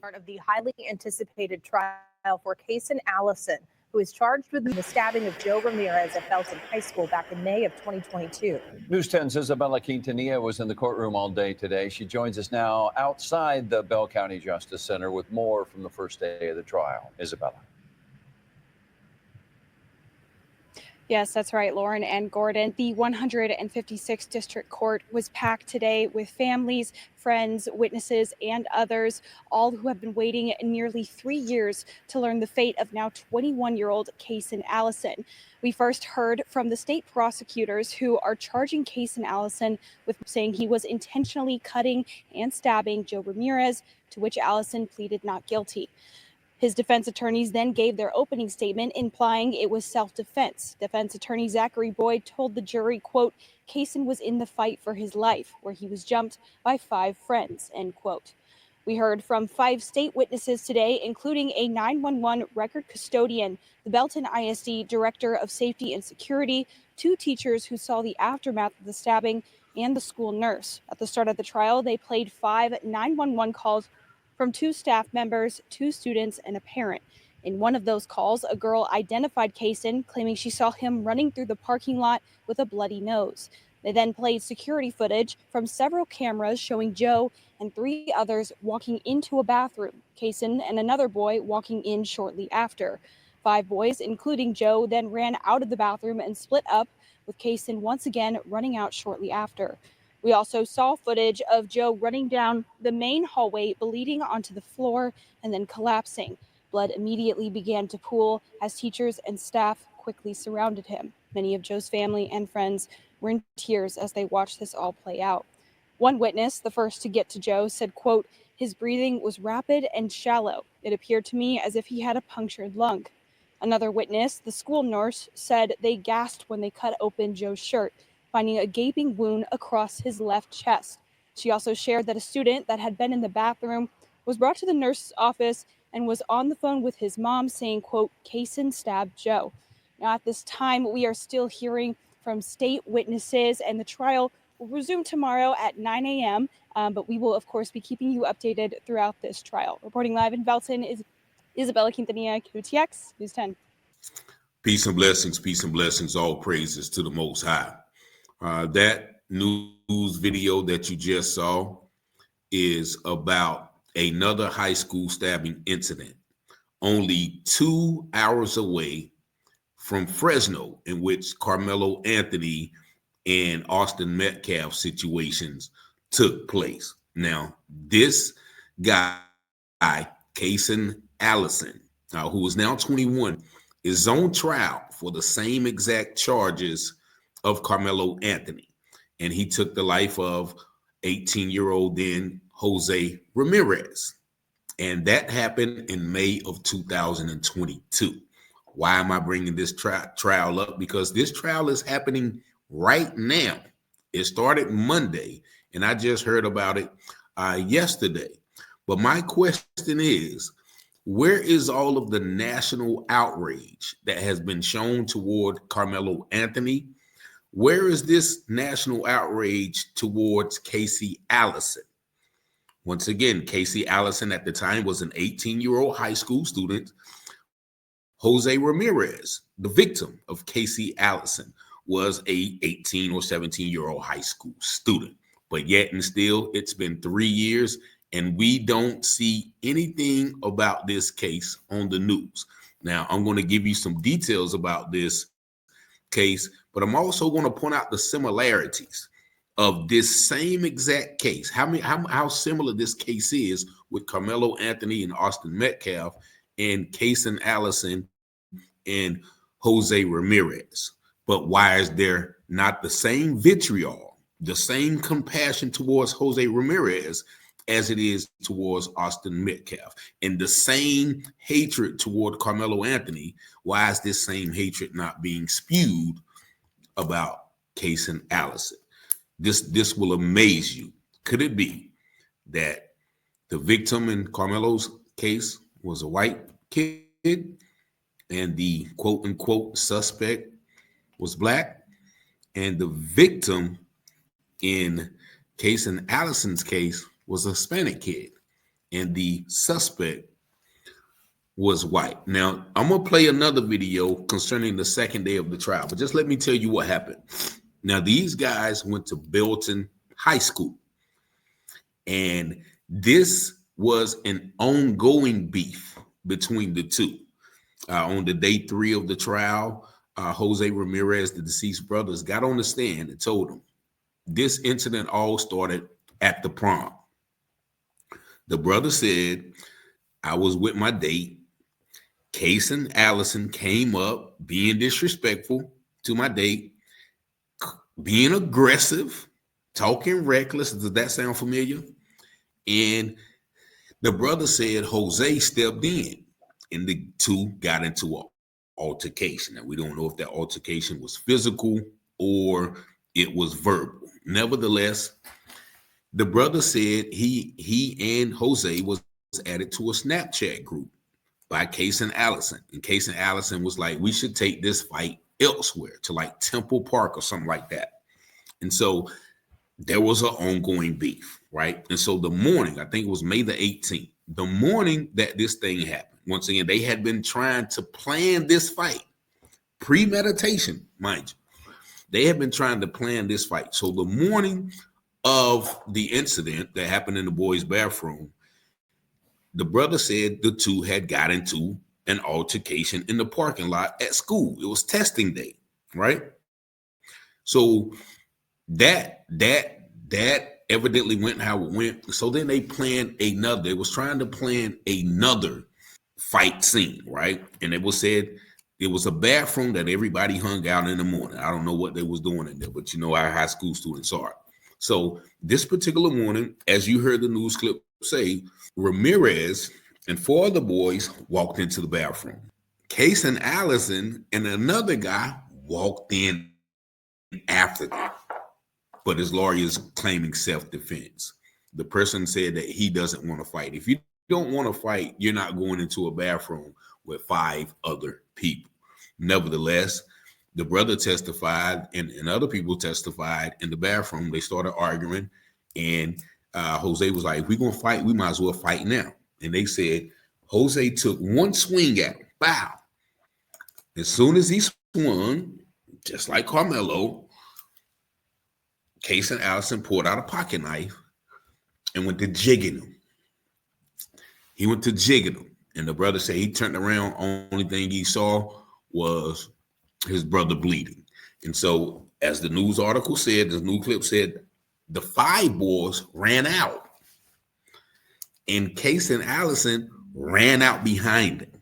Part of the highly anticipated trial for Caysen Allison, who is charged with the stabbing of Joe Ramirez at Belton High School back in May of 2022. News 10's Isabella Quintanilla was in the courtroom all day today. She joins us now outside the Bell County Justice Center with more from the first day of the trial. Isabella. Yes, that's right, Lauren and Gordon. The 156th District Court was packed today with families, friends, witnesses, and others, all who have been waiting nearly 3 years to learn the fate of now 21-year-old Caysen Allison. We first heard from the state prosecutors who are charging Caysen Allison with saying he was intentionally cutting and stabbing Joe Ramirez, to which Allison pleaded not guilty. His defense attorneys then gave their opening statement implying it was self-defense. Defense attorney Zachary Boyd told the jury, quote, Caysen was in the fight for his life, where he was jumped by 5 friends, end quote. We heard from 5 state witnesses today, including a 911 record custodian, the Belton ISD Director of Safety and Security, 2 teachers who saw the aftermath of the stabbing, and the school nurse. At the start of the trial, they played 5 911 calls from 2 staff members, 2 students, and a parent. In one of those calls, a girl identified Caysen, claiming she saw him running through the parking lot with a bloody nose. They then played security footage from several cameras showing Joe and 3 others walking into a bathroom, Caysen and another boy walking in shortly after. 5 boys, including Joe, then ran out of the bathroom and split up, with Caysen once again running out shortly after. We also saw footage of Joe running down the main hallway, bleeding onto the floor and then collapsing. Blood immediately began to pool as teachers and staff quickly surrounded him. Many of Joe's family and friends were in tears as they watched this all play out. One witness, the first to get to Joe, said, quote, his breathing was rapid and shallow. It appeared to me as if he had a punctured lung. Another witness, the school nurse, said they gasped when they cut open Joe's shirt, finding a gaping wound across his left chest. She also shared that a student that had been in the bathroom was brought to the nurse's office and was on the phone with his mom saying, quote, Caysen stabbed Joe. Now, at this time, we are still hearing from state witnesses, and the trial will resume tomorrow at 9 a.m., but we will, of course, be keeping you updated throughout this trial. Reporting live in Belton is Isabella Quintanilla, QTX News 10. Peace and blessings, all praises to the Most High. That news video that you just saw is about another high school stabbing incident only 2 hours away from Fresno, in which Karmelo Anthony and Austin Metcalf situations took place. Now, this guy, Caysen Allison, who is now 21, is on trial for the same exact charges of Karmelo Anthony, and he took the life of 18-year-old then Jose Ramirez, and that happened in May of 2022. Why am I bringing this trial up? Because this trial is happening right now. It started Monday, and I just heard about it yesterday. But my question is, where is all of the national outrage that has been shown toward Karmelo Anthony? Where is this national outrage towards Caysen Allison? Once again, Caysen Allison at the time was an 18-year-old high school student. Jose Ramirez, the victim of Caysen Allison, was a 18 or 17-year-old high school student. But yet and still, it's been 3 years, and we don't see anything about this case on the news. Now, I'm going to give you some details about this case, but I'm also going to point out the similarities of this same exact case. How similar this case is with Karmelo Anthony and Austin Metcalf and Caysen Allison and Jose Ramirez. But why is there not the same vitriol, the same compassion towards Jose Ramirez as it is towards Austin Metcalf, and the same hatred toward Karmelo Anthony? Why is this same hatred not being spewed about Caysen Allison? This will amaze you. Could it be that the victim in Karmelo's case was a white kid and the quote unquote suspect was black, and the victim in Caysen Allison's case was a Hispanic kid and the suspect was white. Now, I'm going to play another video concerning the second day of the trial, but just let me tell you what happened. Now, these guys went to Belton High School, and this was an ongoing beef between the two. On the day 3 of the trial, Jose Ramirez, the deceased brothers, got on the stand and told them this incident all started at the prom. The brother said, I was with my date. Caysen Allison came up being disrespectful to my date, being aggressive, talking reckless. Does that sound familiar? And the brother said Jose stepped in, and the two got into an altercation. And we don't know if that altercation was physical or it was verbal. Nevertheless, the brother said he and Jose was added to a Snapchat group by Caysen Allison. And Caysen Allison was like, we should take this fight elsewhere, to like Temple Park or something like that. And so there was an ongoing beef, right? And so the morning, I think it was May the 18th, the morning that this thing happened, once again, they had been trying to plan this fight, premeditation, mind you. They had been trying to plan this fight. So the morning of the incident that happened in the boys' bathroom, the brother said the two had got into an altercation in the parking lot at school. It was testing day, right? So that evidently went how it went. So then they planned another. They was trying to plan another fight scene, right? And it was said it was a bathroom that everybody hung out in the morning. I don't know what they was doing in there, but you know how high school students are. So this particular morning, as you heard the news clip say, Ramirez and 4 other boys walked into the bathroom. Caysen Allison and another guy walked in after them, but his lawyer is claiming self-defense. The person said that he doesn't want to fight. If you don't want to fight, you're not going into a bathroom with 5 other people. Nevertheless, the brother testified and other people testified in the bathroom. They started arguing, and Jose was like, if we're going to fight, we might as well fight now. And they said Jose took one swing at him. Wow. As soon as he swung, just like Karmelo, Caysen Allison pulled out a pocket knife and went to jigging him. He went to jigging him. And the brother said he turned around. Only thing he saw was his brother bleeding. And so, as the news article said, the news clip said, the 5 boys ran out. And Caysen Allison ran out behind him.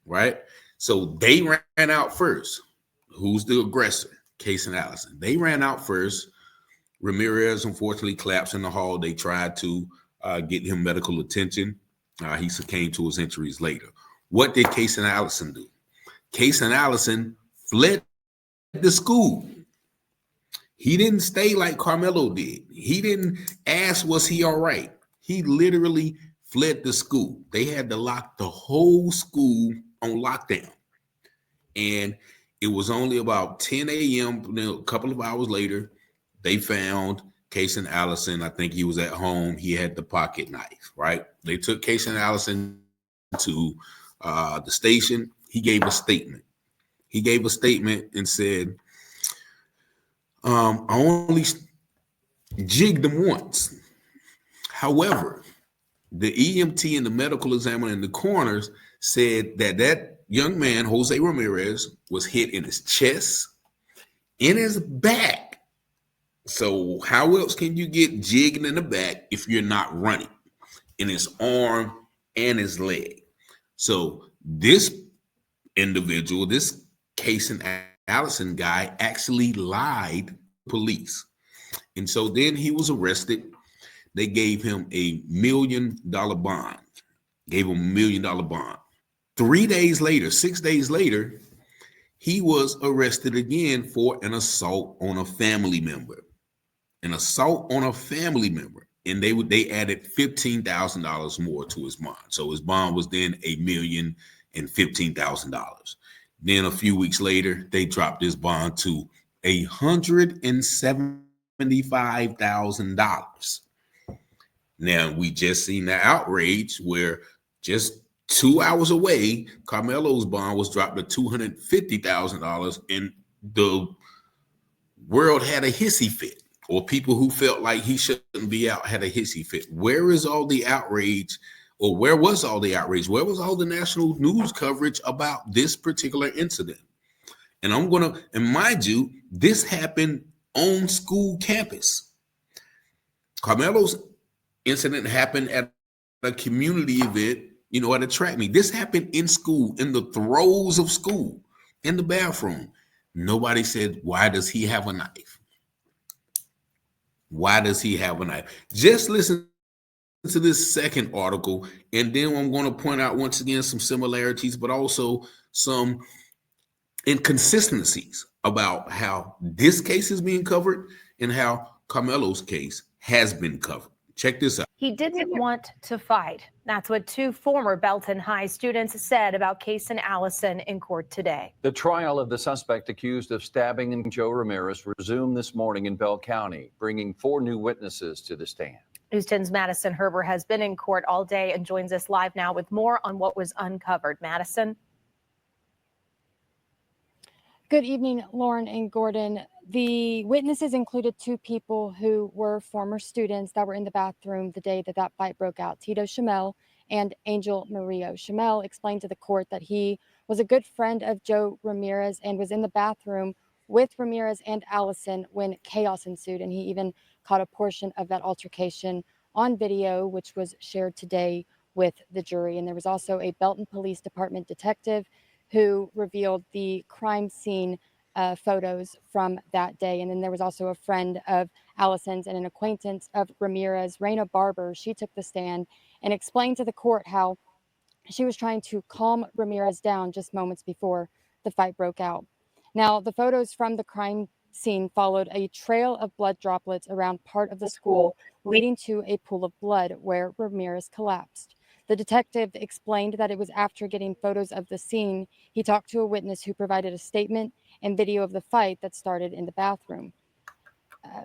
Right? So they ran out first. Who's the aggressor? Caysen Allison. They ran out first. Ramirez unfortunately collapsed in the hall. They tried to get him medical attention. He succumbed to his injuries later. What did Caysen Allison do? Caysen Allison fled the school. He didn't stay like Karmelo did. He didn't ask, was he all right? He literally fled the school. They had to lock the whole school on lockdown. And it was only about 10 a.m., a couple of hours later, they found Caysen Allison. I think he was at home. He had the pocket knife, right? They took Caysen Allison to the station. He gave a statement. He gave a statement and said, I only jigged him once. However, the EMT and the medical examiner and the coroners said that young man, Jose Ramirez, was hit in his chest, in his back. So how else can you get jigged in the back if you're not running? In his arm and his leg. So this individual, this Caysen Allison guy, actually lied to police. And so then he was arrested. They gave him $1 million bond. Gave him $1 million bond. 3 days later, 6 days later, he was arrested again for an assault on a family member. An assault on a family member. And they added $15,000 more to his bond. So his bond was then $1,015,000. Then a few weeks later, they dropped his bond to $175,000. Now, we just seen the outrage where just 2 hours away, Karmelo's bond was dropped to $250,000, and the world had a hissy fit, or people who felt like he shouldn't be out had a hissy fit. Where is all the outrage, or where was all the outrage? Where was all the national news coverage about this particular incident? And mind you, this happened on school campus. Karmelo's incident happened at a community event, at a track meet. This happened in school, in the throes of school, in the bathroom. Nobody said, why does he have a knife? Why does he have a knife? Just listen to this second article, and then I'm going to point out once again some similarities, but also some inconsistencies about how this case is being covered and how Karmelo's case has been covered. Check this out. He didn't want to fight. That's what two former Belton High students said about Caysen Allison in court today. The trial of the suspect accused of stabbing Joe Ramirez resumed this morning in Bell County, bringing 4 new witnesses to the stand. News 10's Madison Herber has been in court all day and joins us live now with more on what was uncovered. Madison. Good evening, Lauren and Gordon. The witnesses included 2 people who were former students that were in the bathroom the day that fight broke out, Tito Shamel and Angel Murillo. Shamel explained to the court that he was a good friend of Joe Ramirez and was in the bathroom with Ramirez and Allison when chaos ensued, and he even caught a portion of that altercation on video, which was shared today with the jury. And there was also a Belton Police Department detective who revealed the crime scene photos from that day. And then there was also a friend of Allison's and an acquaintance of Ramirez, Raina Barber. She took the stand and explained to the court how she was trying to calm Ramirez down just moments before the fight broke out. Now, the photos from the crime scene followed a trail of blood droplets around part of the school, leading to a pool of blood where Ramirez collapsed. The detective explained that it was after getting photos of the scene, he talked to a witness who provided a statement and video of the fight that started in the bathroom.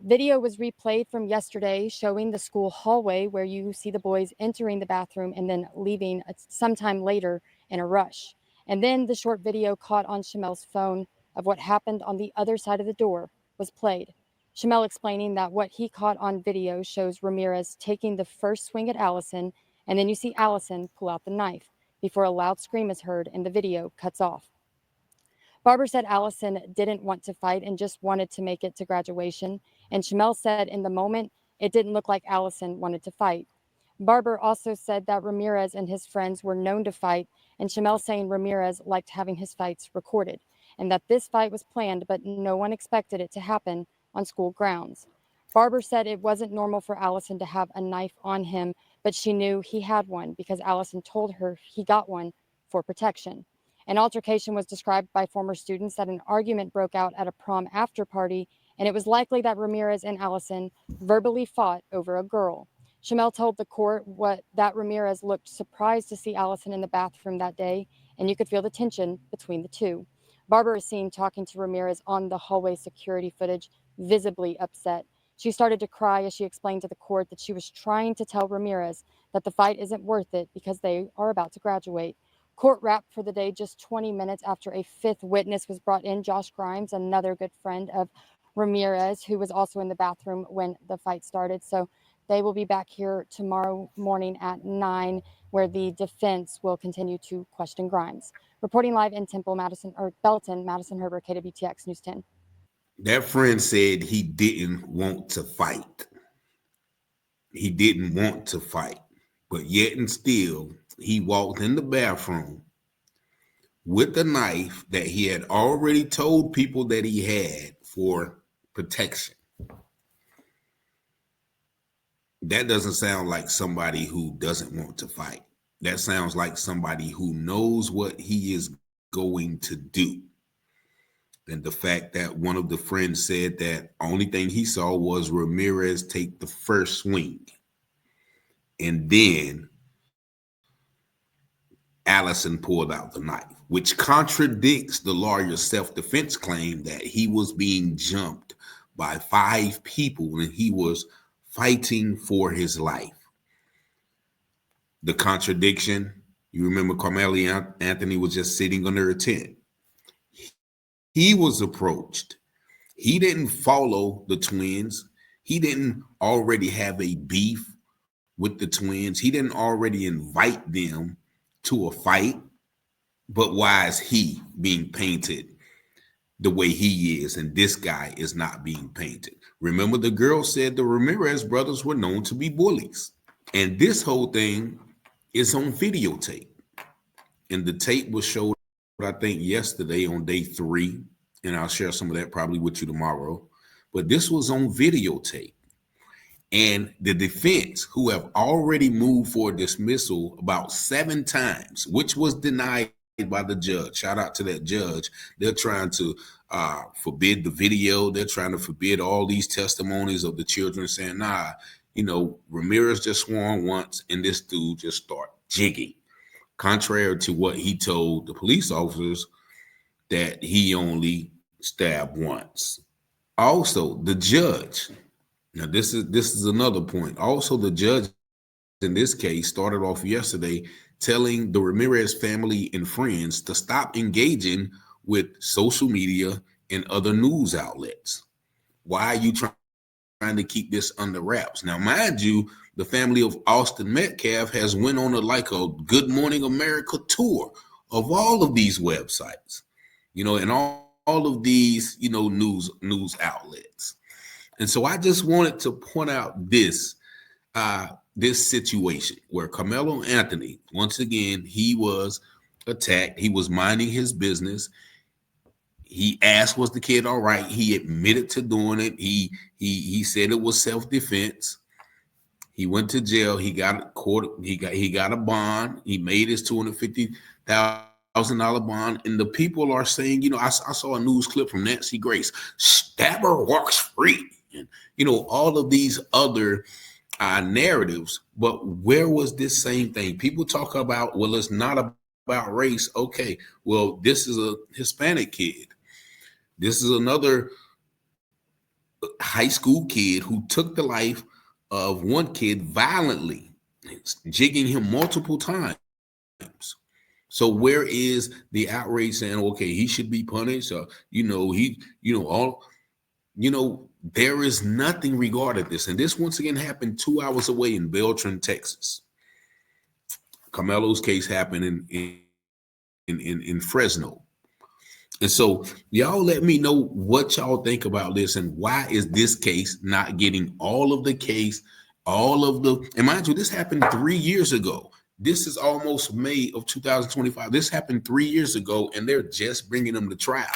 Video was replayed from yesterday showing the school hallway where you see the boys entering the bathroom and then leaving sometime later in a rush. And then the short video caught on Shamel's phone of what happened on the other side of the door was played. Shamel explaining that what he caught on video shows Ramirez taking the first swing at Allison, and then you see Allison pull out the knife before a loud scream is heard and the video cuts off. Barber said Allison didn't want to fight and just wanted to make it to graduation. And Shamel said in the moment, it didn't look like Allison wanted to fight. Barber also said that Ramirez and his friends were known to fight, and Shamel saying Ramirez liked having his fights recorded, and that this fight was planned, but no one expected it to happen on school grounds. Barber said it wasn't normal for Allison to have a knife on him, but she knew he had one because Allison told her he got one for protection. An altercation was described by former students that an argument broke out at a prom after party, and it was likely that Ramirez and Allison verbally fought over a girl. Shamel told the court that Ramirez looked surprised to see Allison in the bathroom that day, and you could feel the tension between the two. Barber is seen talking to Ramirez on the hallway security footage, visibly upset. She started to cry as she explained to the court that she was trying to tell Ramirez that the fight isn't worth it because they are about to graduate. Court wrapped for the day just 20 minutes after a 5th witness was brought in, Josh Grimes, another good friend of Ramirez, who was also in the bathroom when the fight started. So they will be back here tomorrow morning at 9, where the defense will continue to question Grimes. Reporting live in Belton, Madison Herber, KWTX News 10. That friend said he didn't want to fight. He didn't want to fight, but yet and still, he walked in the bathroom with a knife that he had already told people that he had for protection. That doesn't sound like somebody who doesn't want to fight. That sounds like somebody who knows what he is going to do. And the fact that one of the friends said that only thing he saw was Ramirez take the first swing. And then Allison pulled out the knife, which contradicts the lawyer's self-defense claim that he was being jumped by 5 people and he was fighting for his life. the contradiction. You remember Karmelo Anthony was just sitting under a tent. He was approached. He didn't follow the twins. He didn't already have a beef with the twins. He didn't already invite them to a fight. But why is he being painted the way he is, and this guy is not being painted? Remember, the girl said the Ramirez brothers were known to be bullies. And this whole thing is on videotape. And the tape was showed, I think, yesterday on day 3. And I'll share some of that probably with you tomorrow. But this was on videotape. And the defense, who have already moved for dismissal about 7 times, which was denied by the judge. Shout out to that judge. They're trying to forbid the video. They're trying to forbid all these testimonies of the children saying, nah, Ramirez just swore once and this dude just start jigging. Contrary to what he told the police officers, that he only stabbed once. Also, the judge. Now, this is another point. Also, the judge in this case started off yesterday telling the Ramirez family and friends to stop engaging with social media and other news outlets. Why are you trying to keep this under wraps? Now, mind you, the family of Austin Metcalf has went on a Good Morning America tour of all of these websites, and all of these, news outlets. And so I just wanted to point out this situation where Karmelo Anthony, once again, he was attacked. He was minding his business. He asked, was the kid all right? He admitted to doing it. He said it was self-defense. He went to jail. He got court. He got a bond. He made his $250,000 bond. And the people are saying, I saw a news clip from Nancy Grace. Stabber walks free. And, all of these other narratives. But where was this same thing? People talk about, well, it's not about race. Okay, well, this is a Hispanic kid. This is another high school kid who took the life of one kid violently, jigging him multiple times. So where is the outrage saying, okay, he should be punished? There is nothing regarding this. And this once again happened 2 hours away in Beltran, Texas. Karmelo's case happened in Fresno. And so y'all let me know what y'all think about this and why is this case not getting all of the case, and mind you, this happened 3 years ago. This is almost May of 2025. This happened 3 years ago and they're just bringing them to trial.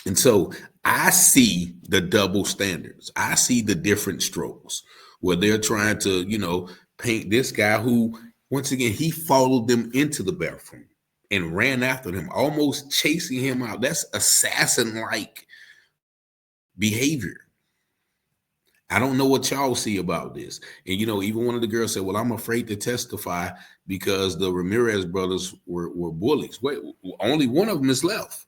And so I see the double standards. I see the different strokes where they're trying to, paint this guy who, once again, he followed them into the bathroom and ran after them, almost chasing him out. That's assassin-like behavior. I don't know what y'all see about this. And, even one of the girls said, well, I'm afraid to testify because the Ramirez brothers were bullies. Wait, only one of them is left.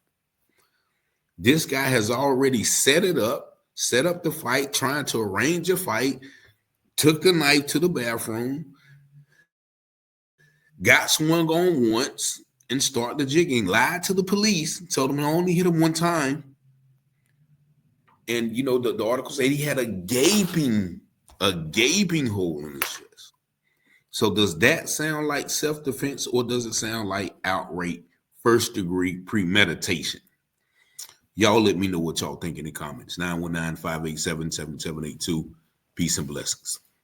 This guy has already set up the fight, trying to arrange a fight, took the knife to the bathroom, got swung on once, and started the jigging, lied to the police, told them I only hit him one time. And, the article said he had a gaping hole in his chest. So does that sound like self-defense or does it sound like outright first-degree premeditation? Y'all let me know what y'all think in the comments. 919-587-7782. Peace and blessings.